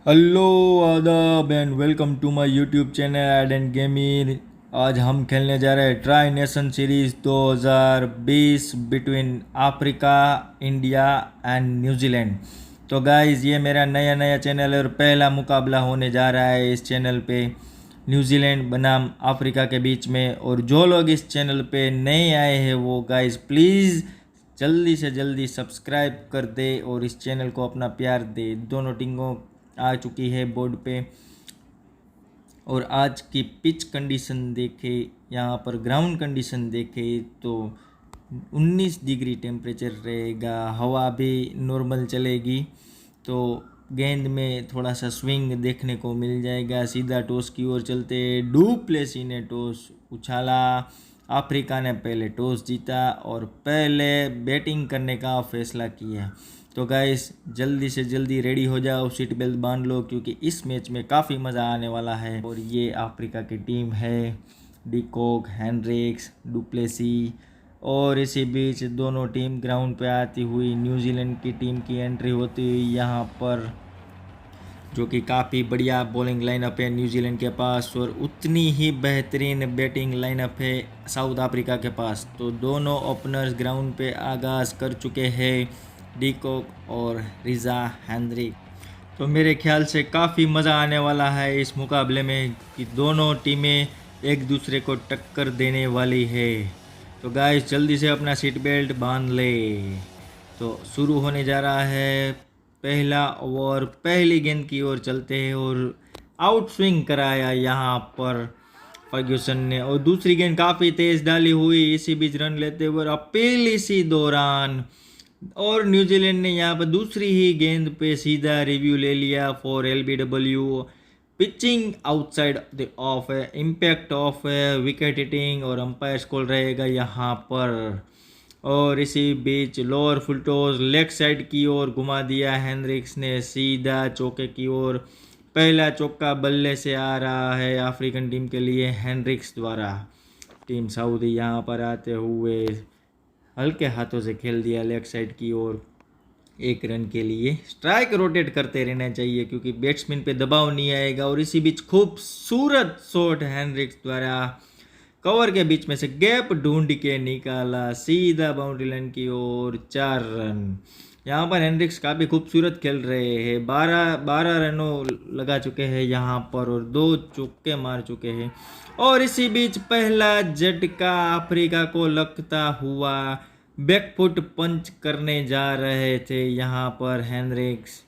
Hello, आदाब and welcome to my YouTube channel ad and gaming. आज हम खेलने जा रहे हैं tri nation series 2020 between Africa, India and New Zealand. तो गाइस, ये मेरा नया नया चैनल है और पहला मुकाबला होने जा रहा है इस चैनल पे न्यूजीलैंड बनाम अफ्रीका के बीच में। और जो लोग इस चैनल पे नए आए हैं वो गाइस प्लीज़ जल्दी से जल्दी सब्सक्राइब कर दे और इस चैनल को अपना प्यार दे। दोनों टीमों आ चुकी है बोर्ड पे। और आज की पिच कंडीशन देखे, यहाँ पर ग्राउंड कंडीशन देखे तो 19 डिग्री टेम्परेचर रहेगा, हवा भी नॉर्मल चलेगी। तो गेंद में थोड़ा सा स्विंग देखने को मिल जाएगा। सीधा टॉस की ओर चलते डू प्लेसी ने टॉस उछाला। अफ्रीका ने पहले टॉस जीता और पहले बैटिंग करने का फैसला किया। तो गाइस, जल्दी से जल्दी रेडी हो जाओ, सीट बेल्ट बांध लो क्योंकि इस मैच में काफ़ी मज़ा आने वाला है। और ये अफ्रीका की टीम है, डिकॉक, हेनरिक्स, डुप्लेसी। और इसी बीच दोनों टीम ग्राउंड पे आती हुई न्यूजीलैंड की टीम की एंट्री होती हुई यहाँ पर, जो कि काफ़ी बढ़िया बॉलिंग लाइनअप है न्यूजीलैंड के पास और उतनी ही बेहतरीन बैटिंग लाइनअप है साउथ अफ्रीका के पास। तो दोनों ओपनर्स ग्राउंड पे आगाज़ कर चुके हैं, डीकॉक और रिजा हेनरिक। तो मेरे ख्याल से काफ़ी मज़ा आने वाला है इस मुकाबले में कि दोनों टीमें एक दूसरे को टक्कर देने वाली है। तो गाइस, जल्दी से अपना सीट बेल्ट बांध ले। तो शुरू होने जा रहा है पहला ओवर। पहली गेंद की ओर चलते हैं और आउट स्विंग कराया यहाँ पर फर्ग्यूसन ने। और दूसरी गेंद काफ़ी तेज़ डाली हुई, इसी बीच रन लेते हुए अपील इसी दौरान। और न्यूजीलैंड ने यहाँ पर दूसरी ही गेंद पे सीधा रिव्यू ले लिया for LBW। Pitching outside the off है, इम्पैक्ट ऑफ है, विकेट हिटिंग और अंपायर कॉल रहेगा यहाँ पर। और इसी बीच lower full toss leg side की ओर घुमा दिया हेनरिक्स ने सीधा चौके की ओर। पहला चौका बल्ले से आ रहा है अफ्रीकन टीम के लिए हेनरिक्स द्वारा। टीम सऊदी यहाँ पर आते हुए हल्के हाथों से खेल दिया लेग साइड की ओर। एक रन के लिए स्ट्राइक रोटेट करते रहना चाहिए क्योंकि बैट्समैन पे दबाव नहीं आएगा। और इसी बीच खूबसूरत शॉट हेनरिक्स द्वारा कवर के बीच में से गैप ढूंढ के निकाला सीधा बाउंड्री लाइन की ओर। 4 रन। यहाँ पर हेनरिक्स काफ़ी खूबसूरत खेल रहे हैं, 12 रनों लगा चुके हैं यहाँ पर और 2 चौके मार चुके हैं। और इसी बीच पहला झटका अफ्रीका को लगता हुआ बैकफुट पंच करने जा रहे थे यहाँ पर हेनरिक्स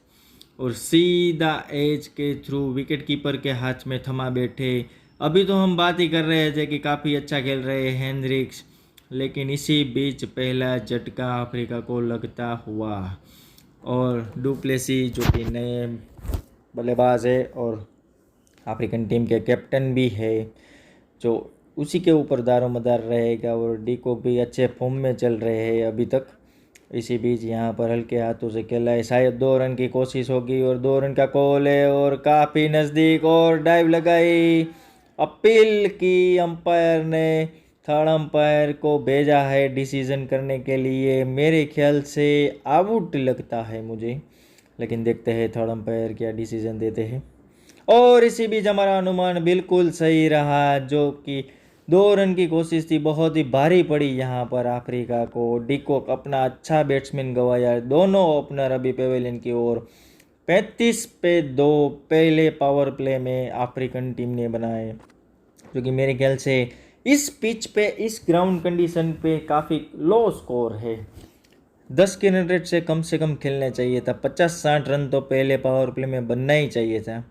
और सीधा एज के थ्रू विकेट कीपर के हाथ में थमा बैठे। अभी तो हम बात ही कर रहे थे कि काफ़ी अच्छा खेल रहे हैं हेनरिक्स, लेकिन इसी बीच पहला झटका अफ्रीका को लगता हुआ। और डुप्लेसी जो कि नए बल्लेबाज है और अफ्रीकन टीम के कैप्टन भी है, जो उसी के ऊपर दारोमदार रहेगा। और डीकॉक भी अच्छे फॉर्म में चल रहे हैं अभी तक। इसी बीच यहाँ पर हल्के हाथों से खेला है, शायद 2 रन की कोशिश होगी और 2 रन का कॉल है और काफ़ी नज़दीक और डाइव लगाई। अपील की अंपायर ने, थर्ड अंपायर को भेजा है डिसीजन करने के लिए। मेरे ख्याल से आउट लगता है मुझे, लेकिन देखते हैं थर्ड अंपायर क्या डिसीजन देते हैं। और इसी बीच हमारा अनुमान बिल्कुल सही रहा, जो कि 2 रन की कोशिश थी, बहुत ही भारी पड़ी यहाँ पर अफ्रीका को। डिकॉक अपना अच्छा बैट्समैन गंवाया। दोनों ओपनर अभी पेवेलियन की ओर 35 पे 2 पहले पावर प्ले में अफ्रीकन टीम ने बनाए, जो कि मेरे ख्याल से इस पिच पे, इस ग्राउंड कंडीशन पे काफ़ी लो स्कोर है। 10 के रन रेट से कम खेलना चाहिए था। 50-60 रन तो पहले पावर प्ले में बनना ही चाहिए था,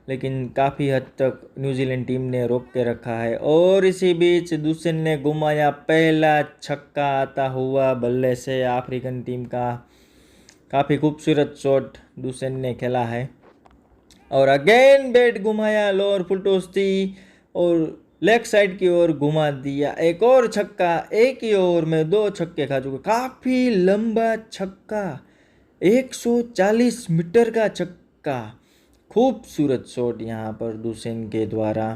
लेकिन काफ़ी हद तक न्यूजीलैंड टीम ने रोक के रखा है। और इसी बीच दुसन ने घुमाया पहला छक्का आता हुआ बल्ले से अफ्रीकन टीम का। काफ़ी खूबसूरत शॉट दुसन ने खेला है। और अगेन बैट घुमाया, लोअर फुल टॉस थी और लेग साइड की ओर घुमा दिया। एक और छक्का, एक ही ओवर में 2 छक्के खा चुके। काफ़ी लंबा छक्का, 140 मीटर का छक्का। खूबसूरत शॉट यहाँ पर दुसेन के द्वारा।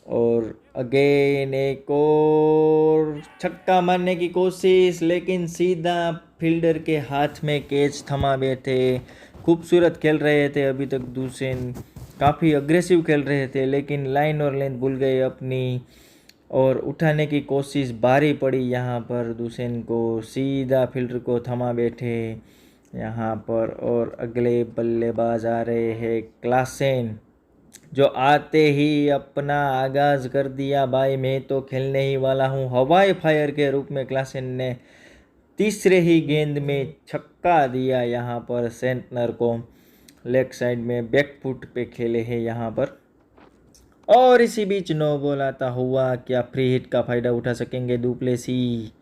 और अगेन एक और छक्का मारने की कोशिश, लेकिन सीधा फील्डर के हाथ में कैच थमा बैठे। खूबसूरत खेल रहे थे अभी तक दुसेन, काफ़ी अग्रेसिव खेल रहे थे, लेकिन लाइन और लेंथ भूल गए अपनी और उठाने की कोशिश भारी पड़ी यहाँ पर दुसेन को, सीधा फील्डर को थमा बैठे यहाँ पर। और अगले बल्लेबाज आ रहे हैं क्लासेन, जो आते ही अपना आगाज़ कर दिया, भाई मैं तो खेलने ही वाला हूँ। हवाई फायर के रूप में क्लासेन ने तीसरे ही गेंद में छक्का दिया यहाँ पर सेंटनर को, लेग साइड में बैकफुट पे खेले हैं यहाँ पर। और इसी बीच नो बॉल आता हुआ, क्या फ्री हिट का फ़ायदा उठा सकेंगे डुप्लेसी?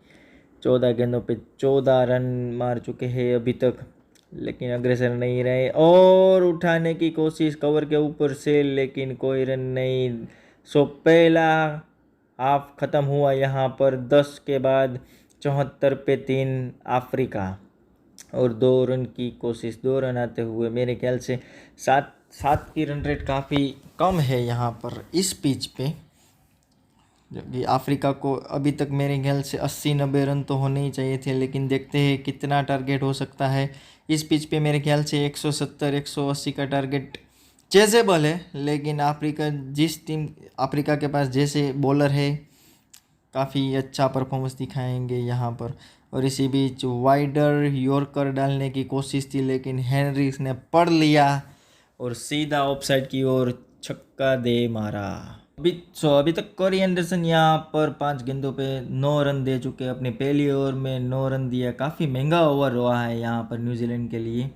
14 गेंदों पे 14 रन मार चुके हैं अभी तक, लेकिन अग्रेसर नहीं रहे और उठाने की कोशिश कवर के ऊपर से, लेकिन कोई रन नहीं। सो पहला हाफ ख़त्म हुआ यहाँ पर 10 के बाद 74 पे 3 अफ्रीका। और 2 रन की कोशिश, 2 रन आते हुए मेरे ख्याल से 7 की रन रेट काफ़ी कम है यहाँ पर इस पिच पे, जबकि अफ्रीका को अभी तक मेरे ख्याल से 80-90 रन तो होने ही चाहिए थे, लेकिन देखते हैं कितना टारगेट हो सकता है इस पिच पे। मेरे ख्याल से 170-180 का टारगेट चेजेबल है, लेकिन अफ्रीका के पास जैसे बॉलर है काफ़ी अच्छा परफॉर्मेंस दिखाएंगे यहाँ पर। और इसी बीच वाइडर यॉर्कर डालने की कोशिश थी, लेकिन हेनरिक्स ने पढ़ लिया और सीधा ऑफसाइड की ओर छक्का दे मारा। अभी तक कोरी एंडरसन यहाँ पर 5 गेंदों पे 9 रन दे चुके हैं। अपनी पहली ओवर में 9 रन दिया, काफ़ी महंगा ओवर हुआ है यहाँ पर न्यूजीलैंड के लिए।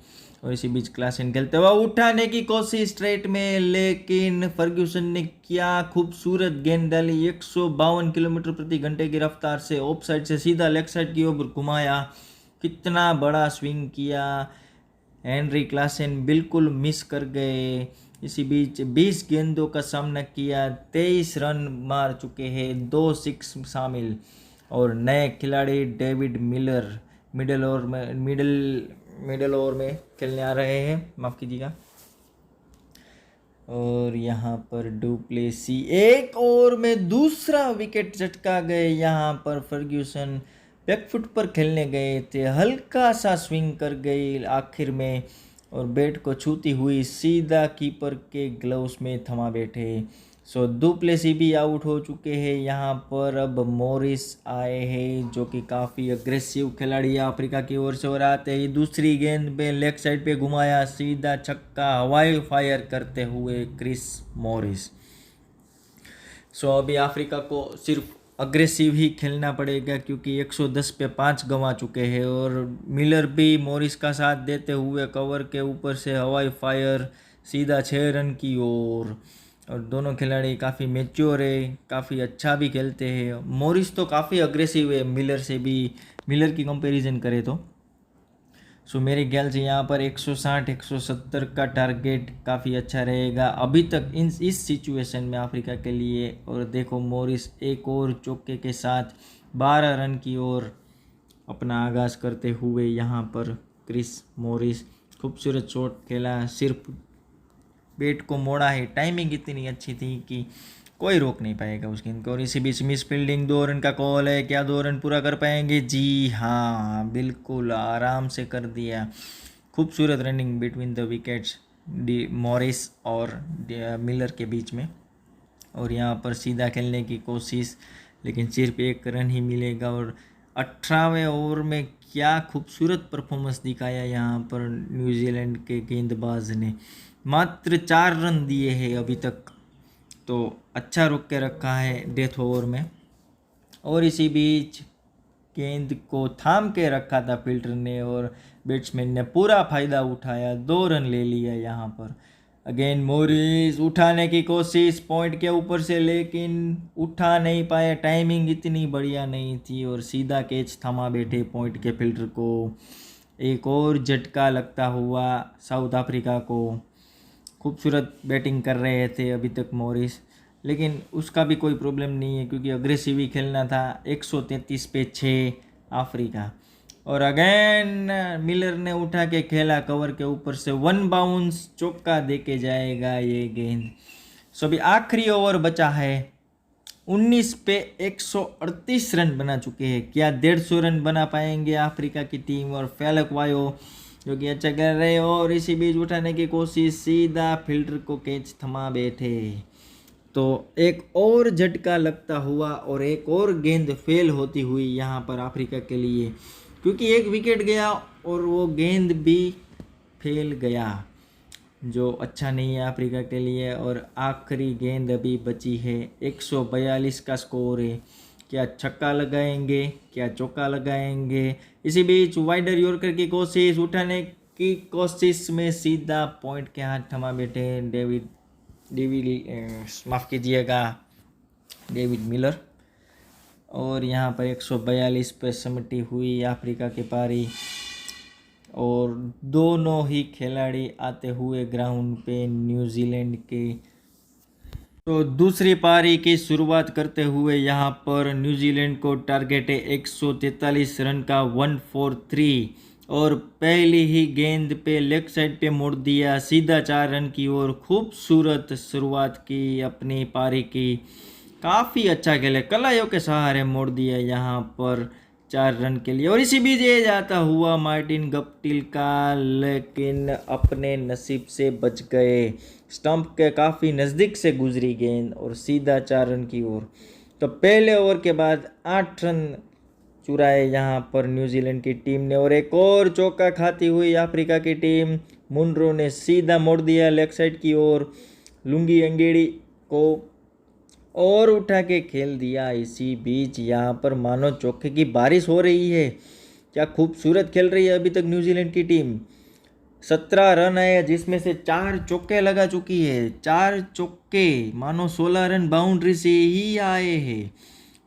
और इसी बीच क्लासेन खेलते हुए उठाने की कोशिश स्ट्रेट में, लेकिन फर्ग्यूसन ने क्या खूबसूरत गेंद डाली, 152 किलोमीटर प्रति घंटे की रफ्तार से ऑफ साइड से सीधा लेग साइड की ओर घुमाया। कितना बड़ा स्विंग किया, हेनरी क्लासेन बिल्कुल मिस कर गए। इसी बीच 20 गेंदों का सामना किया, 23 रन मार चुके हैं, 2 सिक्स शामिल। और नए खिलाड़ी डेविड मिलर मिडल ओवर में खेलने आ रहे हैं, माफ़ कीजिएगा। और यहाँ पर डुप्लेसी एक ओवर में दूसरा विकेट झटका गए। यहाँ पर फर्ग्यूसन बैकफुट पर खेलने गए थे, हल्का सा स्विंग कर गई आखिर में और बैट को छूती हुई सीधा कीपर के ग्लव्स में थमा बैठे। सो डुप्लेसी भी आउट हो चुके हैं यहाँ पर। अब मॉरिस आए हैं, जो कि काफ़ी अग्रेसिव खिलाड़ी है अफ्रीका की ओर से, और आते ही दूसरी गेंद पे लेग साइड पे घुमाया, सीधा छक्का, हवाई फायर करते हुए क्रिस मॉरिस। सो अभी अफ्रीका को सिर्फ अग्रेसिव ही खेलना पड़ेगा, क्योंकि 110 पे 5 गंवा चुके हैं। और मिलर भी मॉरिस का साथ देते हुए कवर के ऊपर से हवाई फायर, सीधा 6 रन की ओर। और दोनों खिलाड़ी काफ़ी मैच्योर है, काफ़ी अच्छा भी खेलते हैं। मॉरिस तो काफ़ी अग्रेसिव है मिलर से भी, मिलर की कंपैरिजन करें तो। सो मेरे ख्याल से यहाँ पर 160-170 का टारगेट काफ़ी अच्छा रहेगा अभी तक इस सिचुएशन में अफ्रीका के लिए। और देखो मॉरिस एक और चौके के साथ 12 रन की ओर अपना आगाज़ करते हुए यहाँ पर क्रिस मॉरिस खूबसूरत शॉट खेला, सिर्फ बैट को मोड़ा है, टाइमिंग इतनी अच्छी थी कि कोई रोक नहीं पाएगा उस गेंद को। और इसी बीच मिस फील्डिंग, 2 रन का कॉल है, क्या 2 रन पूरा कर पाएंगे? जी हाँ, बिल्कुल आराम से कर दिया। खूबसूरत running between the wickets Morris और मिलर के बीच में। और यहाँ पर सीधा खेलने की कोशिश, लेकिन सिर्फ 1 रन ही मिलेगा। और 18वें ओवर में क्या खूबसूरत परफॉर्मेंस दिखाया यहाँ पर न्यूजीलैंड के गेंदबाज ने, मात्र 4 रन दिए हैं अभी तक, तो अच्छा रुक के रखा है डेथ ओवर में। और इसी बीच गेंद को थाम के रखा था फील्डर ने और बैट्समैन ने पूरा फ़ायदा उठाया, 2 रन ले लिया यहाँ पर। अगेन मॉरिस उठाने की कोशिश पॉइंट के ऊपर से, लेकिन उठा नहीं पाए, टाइमिंग इतनी बढ़िया नहीं थी और सीधा कैच थमा बैठे पॉइंट के फील्डर को। एक और झटका लगता हुआ साउथ अफ्रीका को। खूबसूरत बैटिंग कर रहे थे अभी तक मॉरिस, लेकिन उसका भी कोई प्रॉब्लम नहीं है, क्योंकि अग्रेसिव ही खेलना था। 133 पे 6 अफ्रीका। और अगेन मिलर ने उठा के खेला कवर के ऊपर से, 1 बाउंस चौका दे के जाएगा ये गेंद। सो अभी आखिरी ओवर बचा है, 19 पे 138 रन बना चुके हैं। क्या 150 रन बना पाएंगे अफ्रीका की टीम? और फैलक वायो जो कि अच्छा कर रहे और इसी बीच उठाने की कोशिश, सीधा फील्डर को कैच थमा बैठे। तो एक और झटका लगता हुआ और एक और गेंद फेल होती हुई यहाँ पर अफ्रीका के लिए, क्योंकि एक विकेट गया और वो गेंद भी फेल गया, जो अच्छा नहीं है अफ्रीका के लिए। और आखिरी गेंद अभी बची है, 142 का स्कोर है। क्या छक्का लगाएंगे, क्या चौका लगाएंगे? इसी बीच वाइडर यॉर्कर की कोशिश, उठाने की कोशिश में सीधा पॉइंट के हाथ थमा बैठे डेविड माफ़ कीजिएगा, डेविड मिलर। और यहाँ पर 142 पे सिमटी हुई अफ्रीका की पारी और दोनों ही खिलाड़ी आते हुए ग्राउंड पे न्यूजीलैंड के। तो दूसरी पारी की शुरुआत करते हुए यहाँ पर न्यूजीलैंड को टारगेट है 143 रन का 143 और पहली ही गेंद पे लेग साइड पे मोड़ दिया सीधा 4 रन की ओर। खूबसूरत शुरुआत की अपनी पारी की, काफ़ी अच्छा खेले, कलाइयों के सहारे मोड़ दिया यहाँ पर 4 रन के लिए। और इसी बीच ये जाता हुआ मार्टिन गप्टिल का, लेकिन अपने नसीब से बच गए, स्टंप के काफ़ी नज़दीक से गुजरी गेंद और सीधा 4 रन की ओर। तो पहले ओवर के बाद 8 रन चुराए यहाँ पर न्यूजीलैंड की टीम ने और एक और चौका खाती हुई अफ्रीका की टीम। मुनरो ने सीधा मोड़ दिया लेग साइड की ओर, लुंगी अंगेड़ी को और उठा के खेल दिया। इसी बीच यहाँ पर मानो चौके की बारिश हो रही है। क्या खूबसूरत खेल रही है अभी तक न्यूजीलैंड की टीम। 17 रन आए जिसमें से 4 चौके लगा चुकी है, 4 चौके, मानो 16 रन बाउंड्री से ही आए हैं।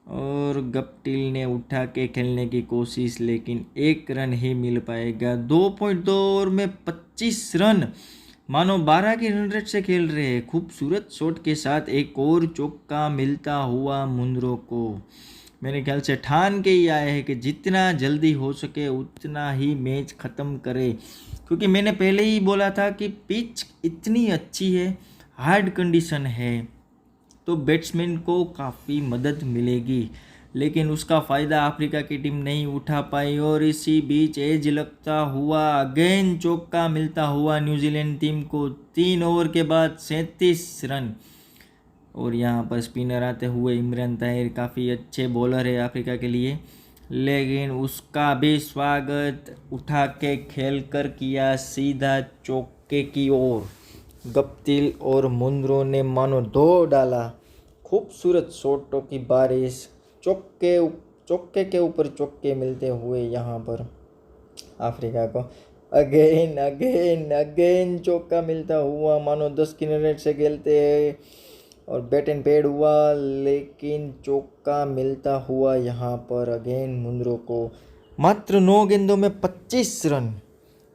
और गप्टिल ने उठा के खेलने की कोशिश, लेकिन 1 रन ही मिल पाएगा। 2.2 ओवर में 25 रन, मानो 12 की रन रेट से खेल रहे हैं। खूबसूरत शॉट के साथ एक और चौका मिलता हुआ मुंद्रो को। मेरे ख्याल से ठान के ही आए हैं कि जितना जल्दी हो सके उतना ही मैच ख़त्म करे, क्योंकि मैंने पहले ही बोला था कि पिच इतनी अच्छी है, हार्ड कंडीशन है, तो बैट्समैन को काफ़ी मदद मिलेगी, लेकिन उसका फ़ायदा अफ्रीका की टीम नहीं उठा पाई। और इसी बीच एज लगता हुआ अगेन चौका मिलता हुआ न्यूजीलैंड टीम को 3 ओवर के बाद 37 रन। और यहाँ पर स्पिनर आते हुए इमरान ताहिर, काफ़ी अच्छे बॉलर है अफ्रीका के लिए, लेकिन उसका भी स्वागत उठा के खेल कर किया सीधा चौके की ओर। गप्टिल और मुंद्रो ने मानो दो डाला, खूबसूरत शॉटों की बारिश, चौके के ऊपर चौके मिलते हुए यहाँ पर अफ्रीका को। अगेन अगेन अगेन चौका मिलता हुआ, मानो 10 की रन रेट से खेलते हैं और बैट एंड पैड हुआ, लेकिन चौका मिलता हुआ यहाँ पर अगेन मुंद्रो को। मात्र 9 गेंदों में 25 रन।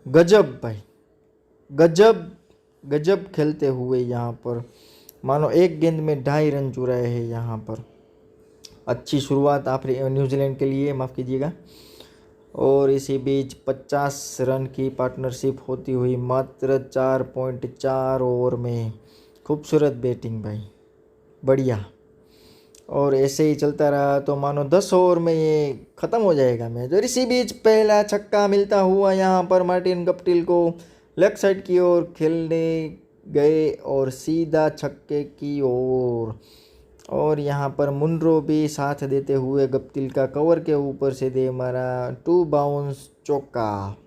गजब भाई, गजब गजब खेलते हुए यहाँ पर, मानो एक गेंद में 2.5 रन चुराए हैं यहाँ पर। अच्छी शुरुआत न्यूजीलैंड के लिए, माफ़ कीजिएगा। और इसी बीच 50 रन की पार्टनरशिप होती हुई मात्र 4.4 ओवर में। खूबसूरत बैटिंग भाई, बढ़िया। और ऐसे ही चलता रहा तो मानो 10 ओवर में ये ख़त्म हो जाएगा मैच। और इसी बीच पहला छक्का मिलता हुआ यहाँ पर मार्टिन गप्टिल को, लेग साइड की ओर खेलने गए और सीधा छक्के की ओर। और यहाँ पर मुनरो भी साथ देते हुए गप्टिल का कवर के ऊपर से दे मारा 2 बाउंस चौका।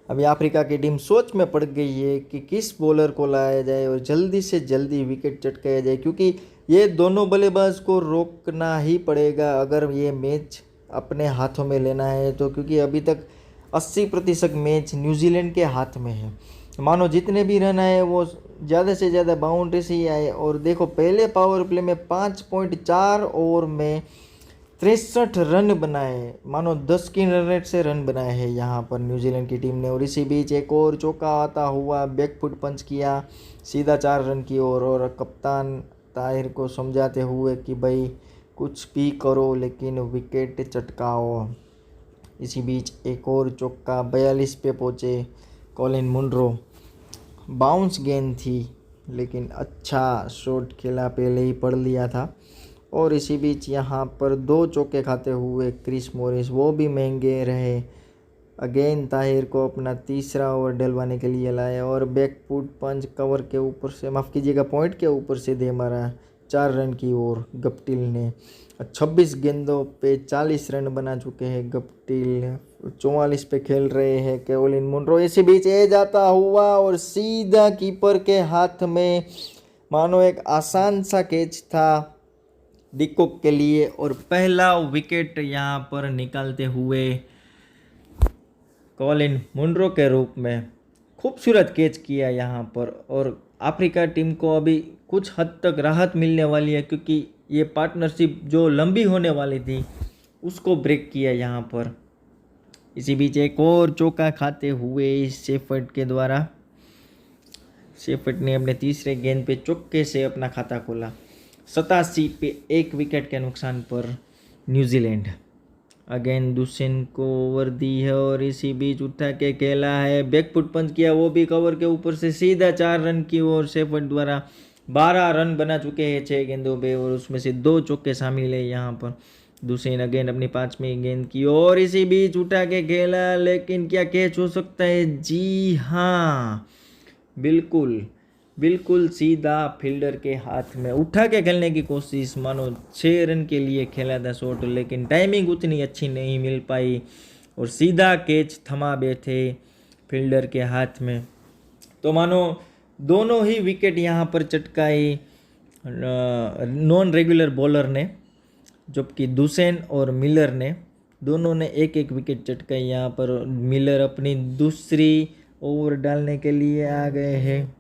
अभी अफ्रीका की टीम सोच में पड़ गई है कि किस बॉलर को लाया जाए और जल्दी से जल्दी विकेट चटकाया जाए, क्योंकि ये दोनों बल्लेबाज को रोकना ही पड़ेगा अगर ये मैच अपने हाथों में लेना है तो, क्योंकि अभी तक 80% मैच न्यूजीलैंड के हाथ में है। मानो जितने भी रन आए वो ज़्यादा से ज़्यादा बाउंड्री से ही आए। और देखो पहले पावर प्ले में 5.4 ओवर में 63 रन बनाए, मानो 10 की रन रेट से रन बनाए हैं यहाँ पर न्यूजीलैंड की टीम ने। और इसी बीच एक और चौका आता हुआ, बैकफुट पंच किया सीधा 4 रन की ओर। और कप्तान ताहिर को समझाते हुए कि भाई कुछ भी करो लेकिन विकेट चटकाओ। इसी बीच एक और चौका, 42 पे पहुँचे कॉलिन मुनरो। बाउंस गेंद थी लेकिन अच्छा शॉट खेला, पहले ही पढ़ लिया था। और इसी बीच यहाँ पर 2 चौके खाते हुए क्रिस मॉरिस, वो भी महंगे रहे। अगेन ताहिर को अपना तीसरा ओवर डलवाने के लिए लाया और बैक फुट पंच कवर के ऊपर से, माफ़ कीजिएगा, पॉइंट के ऊपर से दे मारा 4 रन की ओर गप्टिल ने। 26 गेंदों पे 40 रन बना चुके हैं गप्टिल। 44 पे खेल रहे हैं केविन मुनरो। इसी बीच एज आता हुआ और सीधा कीपर के हाथ में, मानो एक आसान सा कैच था डिकॉक के लिए और पहला विकेट यहाँ पर निकालते हुए केविन मुनरो के रूप में खूबसूरत कैच किया यहाँ पर। और अफ्रीका टीम को अभी कुछ हद तक राहत मिलने वाली है, क्योंकि ये पार्टनरशिप जो लंबी होने वाली थी उसको ब्रेक किया यहाँ पर। इसी बीच एक और चौका खाते हुए शेफर्ड के द्वारा, शेफर्ड ने अपने तीसरे गेंद पे चौके से अपना खाता खोला। 87 पे 1 विकेट के नुकसान पर न्यूजीलैंड। अगेन दुसेन को ओवर दी है और इसी बीच उठा के खेला है, बैकफुट पंच किया, वो भी कवर के ऊपर से सीधा 4 रन की ओर शेफर्ड द्वारा 12 रन बना चुके हैं 6 गेंदों पे और उसमें से 2 चौके शामिल है यहाँ पर। दुसेन अगेन अपनी 5वीं गेंद की और इसी बीच उठा के खेला, लेकिन क्या कैच हो सकता है? जी हाँ, बिल्कुल सीधा फील्डर के हाथ में उठा के खेलने की कोशिश, मानो 6 रन के लिए खेला था शॉट, लेकिन टाइमिंग उतनी अच्छी नहीं मिल पाई और सीधा कैच थमा बैठे फील्डर के हाथ में। तो मानो दोनों ही विकेट यहाँ पर चटकाई नॉन रेगुलर बॉलर ने, जबकि दुसेन और मिलर ने, दोनों ने एक एक विकेट चटकाई यहाँ पर। मिलर अपनी दूसरी ओवर डालने के लिए आ गए हैं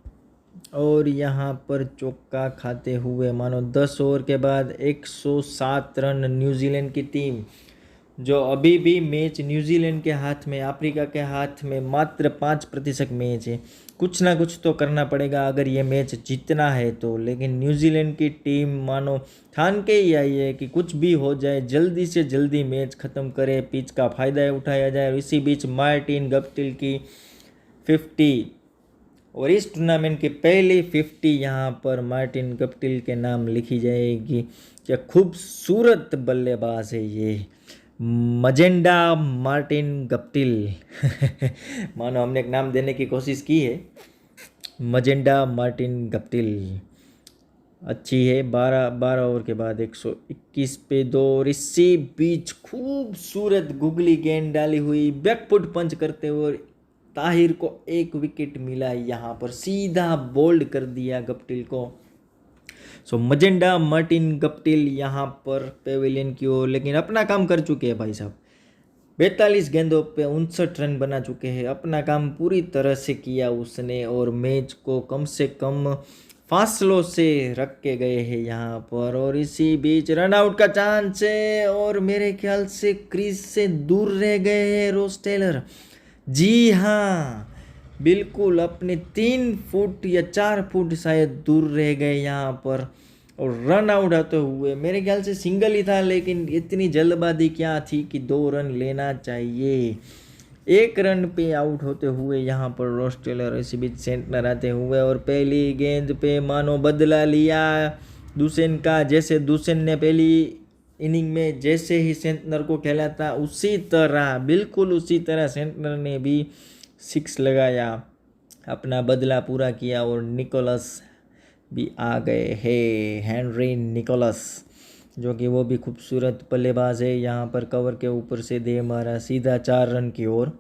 और यहाँ पर चौका खाते हुए, मानो 10 ओवर के बाद 107 रन न्यूजीलैंड की टीम, जो अभी भी मैच न्यूजीलैंड के हाथ में, अफ्रीका के हाथ में मात्र 5% मैच है। कुछ ना कुछ तो करना पड़ेगा अगर ये मैच जीतना है तो। लेकिन न्यूजीलैंड की टीम मानो ठान के ही आई है कि कुछ भी हो जाए जल्दी से जल्दी मैच ख़त्म करे, पिच का फ़ायदा उठाया जाए। और इसी बीच मार्टिन गप्टिल की 50 और इस टूर्नामेंट की पहली 50 यहाँ पर मार्टिन गप्टिल के नाम लिखी जाएगी। क्या खूबसूरत बल्लेबाज है ये मजेंडा मार्टिन गप्टिल। मानो हमने एक नाम देने की कोशिश की है, मजेंडा मार्टिन गप्टिल। अच्छी है। 12 ओवर के बाद 121 पे 2 और इसी बीच खूबसूरत गुगली गेंद डाली हुई, बैकफुट पंच करते हुए ताहिर को 1 विकेट मिला। यहाँ पर सीधा बोल्ड कर दिया गप्टिल को। सो मजेंडा मार्टिन गप्टिल यहाँ पर पेविलियन की ओर, लेकिन अपना काम कर चुके हैं भाई साहब। 42 गेंदों पे 59 रन बना चुके हैं। अपना काम पूरी तरह से किया उसने और मैच को कम से कम फासलों से रख के गए हैं यहाँ पर। और इसी बीच रन आउट का चांस है और मेरे ख्याल से क्रीज से दूर रह गए हैं रॉस टेलर। जी हाँ, बिल्कुल अपने 3 फुट या 4 फुट शायद दूर रह गए यहाँ पर। और रन आउट होते हुए, मेरे ख्याल से सिंगल ही था, लेकिन इतनी जल्दबाजी क्या थी कि 2 रन लेना चाहिए। 1 रन पे आउट होते हुए यहाँ पर रॉस टेलर। इसी बीच सेंटनर आते हुए और पहली गेंद पे मानो बदला लिया दुसेन का। जैसे दुसेन ने पहली इनिंग में जैसे ही सेंटनर को खेला था, उसी तरह, बिल्कुल उसी तरह सेंटनर ने भी 6 लगाया, अपना बदला पूरा किया। और निकोलस भी आ गए हैं, हेनरी निकोलस, जो कि वो भी खूबसूरत बल्लेबाज है। यहाँ पर कवर के ऊपर से दे मारा सीधा 4 रन की ओर।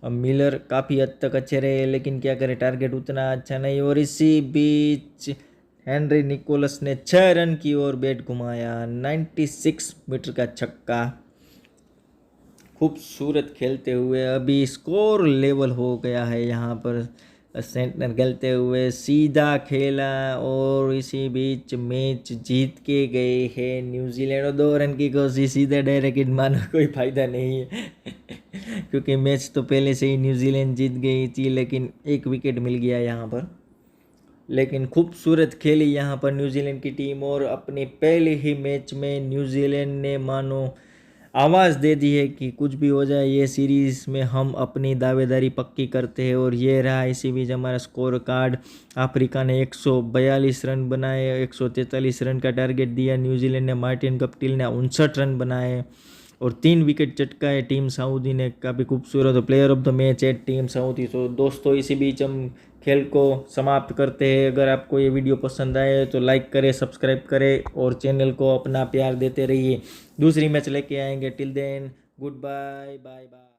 अब मिलर काफ़ी हद तक अच्छे रहे, लेकिन क्या करें, टारगेट उतना अच्छा नहीं। और इसी बीच हेनरी निकोलस ने 6 रन की ओर बैट घुमाया, 96 मीटर का छक्का। खूबसूरत खेलते हुए अभी स्कोर लेवल हो गया है यहाँ पर। सेंटनर खेलते हुए सीधा खेला और इसी बीच मैच जीत के गए हैं न्यूजीलैंड। और 2 रन की कोशिश, सीधा डायरेक्ट मानो कोई फ़ायदा नहीं है क्योंकि मैच तो पहले से ही न्यूजीलैंड जीत गई थी, लेकिन 1 विकेट मिल गया यहाँ पर। लेकिन खूबसूरत खेली यहाँ पर न्यूजीलैंड की टीम और अपने पहले ही मैच में न्यूजीलैंड ने मानो आवाज़ दे दी है कि कुछ भी हो जाए ये सीरीज़ में हम अपनी दावेदारी पक्की करते हैं। और ये रहा इसी बीच हमारा स्कोर कार्ड। अफ्रीका ने 142 रन बनाए, 143 रन का टारगेट दिया। न्यूजीलैंड ने, मार्टिन गप्टिल ने 59 रन बनाए और 3 विकेट चटकाए टीम सऊदी ने, काफ़ी खूबसूरत। प्लेयर ऑफ द मैच है टीम सऊदी। तो दोस्तों इसी बीच हम खेल को समाप्त करते हैं। अगर आपको ये वीडियो पसंद आए तो लाइक करें, सब्सक्राइब करें और चैनल को अपना प्यार देते रहिए। दूसरी मैच लेके आएंगे। Till then good bye bye bye.